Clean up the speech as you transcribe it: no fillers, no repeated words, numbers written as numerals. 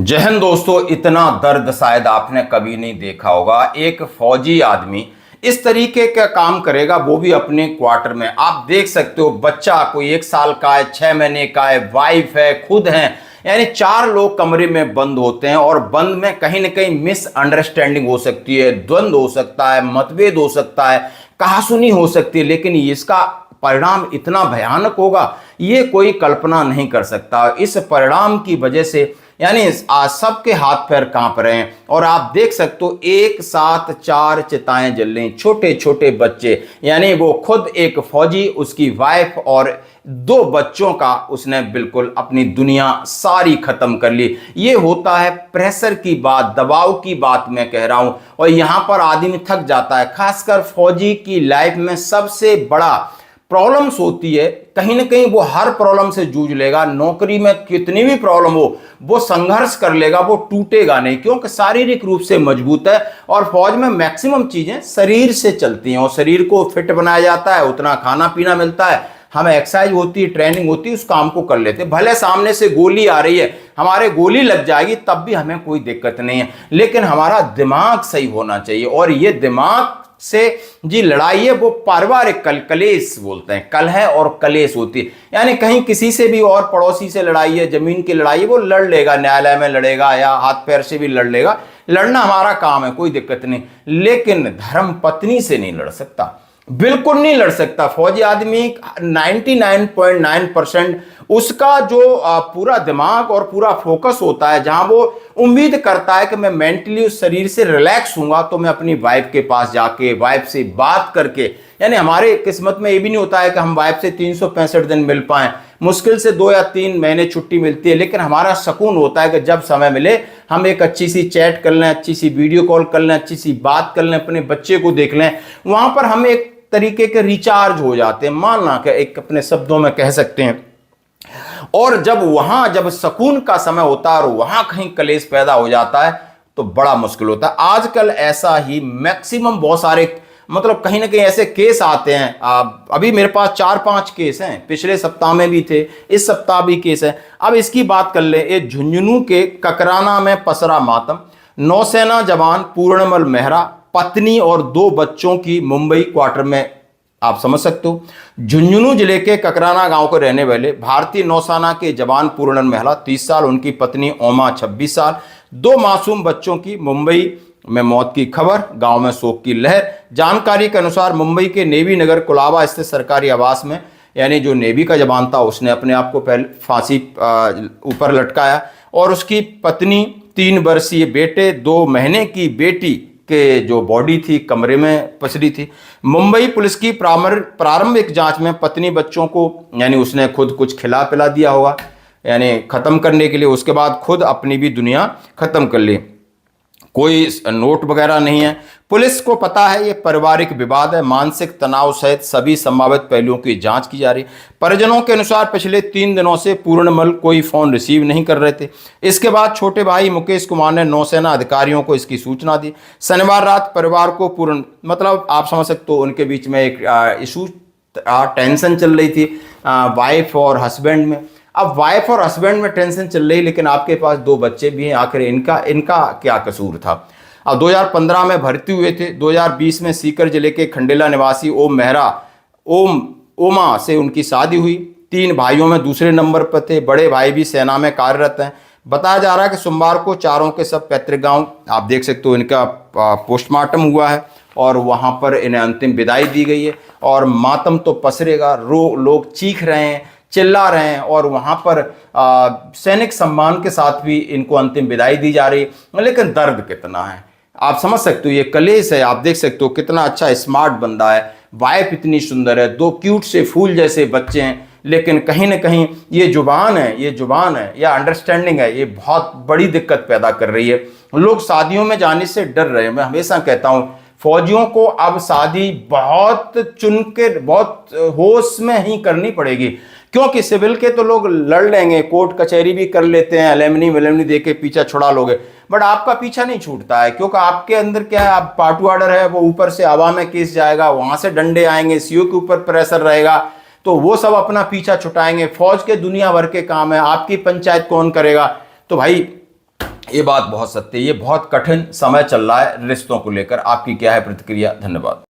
जय हिंद दोस्तों। इतना दर्द शायद आपने कभी नहीं देखा होगा। एक फौजी आदमी इस तरीके का काम करेगा, वो भी अपने क्वार्टर में। आप देख सकते हो, बच्चा कोई 1 साल का है, 6 महीने का है, वाइफ है, खुद है, यानी 4 लोग कमरे में बंद होते हैं। और बंद में कहीं ना कहीं मिसअंडरस्टैंडिंग हो सकती है, द्वंद्व हो सकता है, मतभेद हो सकता है, कहासुनी हो सकती है, लेकिन इसका परिणाम इतना भयानक होगा ये कोई कल्पना नहीं कर सकता। इस परिणाम की वजह से यानी आज सबके हाथ पैर कांप रहे हैं। और आप देख सकते हो, एक साथ 4 चिताएं जल रही, छोटे छोटे बच्चे, यानी वो खुद एक फौजी, उसकी वाइफ और 2 बच्चों का उसने बिल्कुल अपनी दुनिया सारी खत्म कर ली। ये होता है प्रेशर की बात, दबाव की बात मैं कह रहा हूं। और यहां पर आदमी थक जाता है। खासकर फौजी की लाइफ में सबसे बड़ा प्रॉब्लम्स होती है, कहीं ना कहीं वो हर प्रॉब्लम से जूझ लेगा। नौकरी में कितनी भी प्रॉब्लम हो वो संघर्ष कर लेगा, वो टूटेगा नहीं, क्योंकि शारीरिक रूप से मजबूत है। और फौज में मैक्सिमम चीजें शरीर से चलती हैं और शरीर को फिट बनाया जाता है, उतना खाना पीना मिलता है, हमें एक्सरसाइज होती है, ट्रेनिंग होती है, उस काम को कर लेते हैं। भले सामने से गोली आ रही है, हमारे गोली लग जाएगी तब भी हमें कोई दिक्कत नहीं है, लेकिन हमारा दिमाग सही होना चाहिए। और ये दिमाग से जी लड़ाई है, वो पारिवारिक कलेश बोलते हैं, कलह और कलेश होती है। यानी कहीं किसी से भी और पड़ोसी से लड़ाई है, जमीन की लड़ाई है, वो लड़ लेगा, न्यायालय में लड़ेगा या हाथ पैर से भी लड़ लेगा, लड़ना हमारा काम है, कोई दिक्कत नहीं। लेकिन धर्म पत्नी से नहीं लड़ सकता, बिल्कुल नहीं लड़ सकता। फौजी आदमी 99.9% उसका जो पूरा दिमाग और पूरा फोकस होता है, जहां वो उम्मीद करता है कि मैं मेंटली उस शरीर से रिलैक्स हूंगा तो मैं अपनी वाइफ के पास जाके वाइफ से बात करके, यानी हमारे किस्मत में ये भी नहीं होता है कि हम वाइफ से 365 दिन मिल पाएं, मुश्किल से 2 या 3 महीने छुट्टी मिलती है। लेकिन हमारा सुकून होता है कि जब समय मिले हम एक अच्छी सी चैट कर लें, अच्छी सी वीडियो कॉल कर लें, अच्छी सी बात कर लें, अपने बच्चे को देख लें। वहां पर हम एक तरीके के रिचार्ज हो जाते हैं, मानना कि एक अपने शब्दों में कह सकते हैं। और जब सुकून का समय होता है और वहां कहीं कलेश पैदा हो जाता है तो बड़ा मुश्किल होता है। आजकल ऐसा ही मैक्सिमम बहुत सारे मतलब कहीं ना कहीं ऐसे केस आते हैं। अभी मेरे पास 4-5 केस हैं, पिछले सप्ताह में भी थे, इस सप्ताह भी केस है। अब इसकी बात कर ले। ये झुंझुनू के ककराना में पसरा मातम। नौसेना जवान पूर्णमल मेहरा पत्नी और 2 बच्चों की मुंबई क्वार्टर में, आप समझ सकते हो। झुंझुनू जिले के ककराना गांव के रहने वाले भारतीय नौसेना के जवान पूर्णमल मेहरा 30 साल, उनकी पत्नी ओमा 26 साल, 2 मासूम बच्चों की मुंबई में मौत की खबर, गांव में शोक की लहर। जानकारी के अनुसार मुंबई के नेवी नगर कुलाबा स्थित सरकारी आवास में, यानी जो नेवी का जवान था उसने अपने आप को पहले फांसी ऊपर लटकाया और उसकी पत्नी, 3 वर्षीय बेटे, 2 महीने की बेटी के जो बॉडी थी कमरे में पसरी थी। मुंबई पुलिस की प्रारंभिक जांच में पत्नी बच्चों को, यानी उसने खुद कुछ खिला पिला दिया होगा, यानी खत्म करने के लिए, उसके बाद खुद अपनी भी दुनिया खत्म कर ली। कोई नोट वगैरह नहीं है। पुलिस को पता है ये पारिवारिक विवाद है, मानसिक तनाव सहित सभी संभावित पहलुओं की जांच की जा रही। परिजनों के अनुसार पिछले 3 दिनों से पूर्णमल कोई फोन रिसीव नहीं कर रहे थे। इसके बाद छोटे भाई मुकेश कुमार ने नौसेना अधिकारियों को इसकी सूचना दी। शनिवार रात परिवार को मतलब आप समझ सकते हो, उनके बीच में एक इशू, टेंशन चल रही थी वाइफ और हस्बैंड में। अब वाइफ और हस्बैंड में टेंशन चल रही, लेकिन आपके पास 2 बच्चे भी हैं, आखिर इनका क्या कसूर था। अब 2015 में भर्ती हुए थे। 2020 में सीकर जिले के खंडेला निवासी ओमा से उनकी शादी हुई। 3 भाइयों में दूसरे नंबर पर थे, बड़े भाई भी सेना में कार्यरत हैं। बताया जा रहा है कि सोमवार को चारों के सब पैतृक गांव, आप देख सकते हो, इनका पोस्टमार्टम हुआ है और वहां पर इन्हें अंतिम विदाई दी गई है। और मातम तो पसरेगा, लोग चीख रहे हैं, चिल्ला रहे हैं, और वहां पर सैनिक सम्मान के साथ भी इनको अंतिम विदाई दी जा रही है। लेकिन दर्द कितना है आप समझ सकते हो, ये कलेश है। आप देख सकते हो कितना अच्छा स्मार्ट बंदा है, वाइफ इतनी सुंदर है, 2 क्यूट से फूल जैसे बच्चे हैं, लेकिन कहीं ना कहीं ये जुबान है या अंडरस्टैंडिंग है, ये बहुत बड़ी दिक्कत पैदा कर रही है। लोग शादियों में जाने से डर रहे हैं। मैं हमेशा कहता हूं फौजियों को अब शादी बहुत चुन के, बहुत होश में ही करनी पड़ेगी, क्योंकि सिविल के तो लोग लड़ लेंगे, कोर्ट कचहरी भी कर लेते हैं, एलेमनी दे के पीछा छुड़ा लोगे, बट आपका पीछा नहीं छूटता है, क्योंकि आपके अंदर क्या है, आप पार्ट ऑर्डर है, वो ऊपर से हवा में केस जाएगा, वहां से डंडे आएंगे, सीओ के ऊपर प्रेशर रहेगा, तो वो सब अपना पीछा छुटाएंगे। फौज के दुनिया भर के काम है, आपकी पंचायत कौन करेगा। तो भाई ये बात बहुत सत्य है। ये बहुत कठिन समय चल रहा है रिश्तों को लेकर। आपकी क्या है प्रतिक्रिया? धन्यवाद।